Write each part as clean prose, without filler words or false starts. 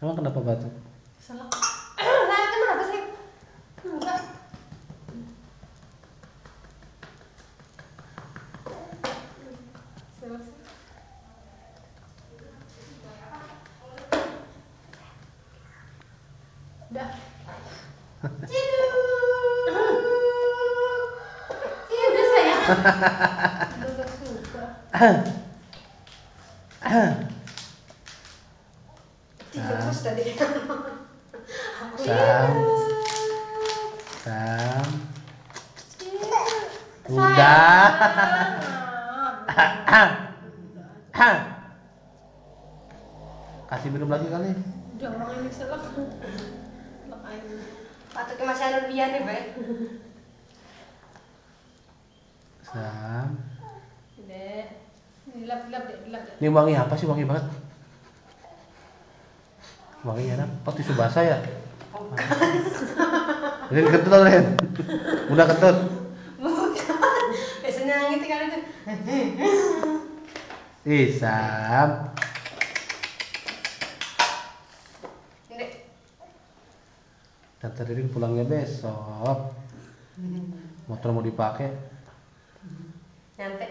Emang kenapa batuk? Salah. Nah, kenapa sih? Enggak. Selesai. Udah. Iya, udah sayang. Udah suka. Tidur terus tadi. Sam. Udah. Kasih minum lagi kali. Udah orang ini selak. Selak air. Patutnya masih ada biar nih, Bay. Sam. Dek. Dilap-dilap deh, dilap deh. Ini wangi apa sih? Wangi banget. Wangi enak. Oh, tisu basah ya? Ini kentut Ren. Udah kentut. Bukan. Biasanya gitu kali tuh. Ih, Sam. Ini. Tante Ririn pulangnya besok. Motor mau dipakai? Nyantai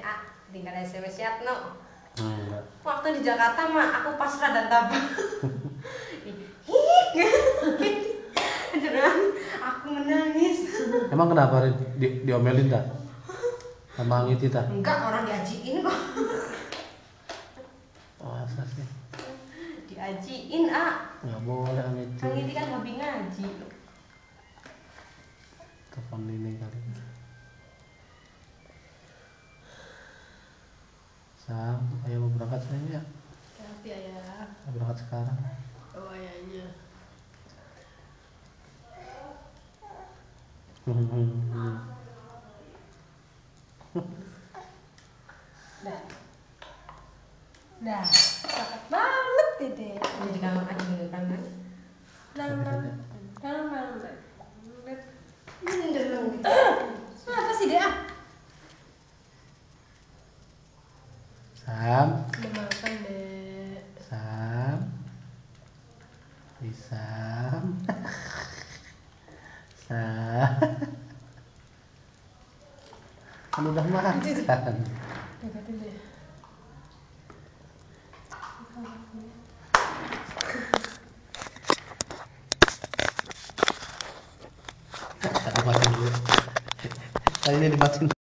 tinggal SMS chat no. Enggak. Waktu di Jakarta mah aku pasrah dan tabah. Beneran, aku menangis. Emang kenapa Rin? Diomelin tak? Sama Angiti tak? Enggak, orang diajiin kok. Oh, asal sih. Diajiin, Nggak boleh Angiti. Angiti kan hobi ngaji. Telepon ini kali. Sam, ayo mau berangkat sayang ya? Hati ayah. Mau berangkat sekarang. Oh ayahnya. Dah. Dah. Sakit banget Dede. Jadi kangen aja beneran kan. Apa sih Dea? Sam, Udah makan Dek. Sam, Sam, Sam. Kan udah makan. Deketin deh. Tadi matiin dulu. Tadi ini dimatiin.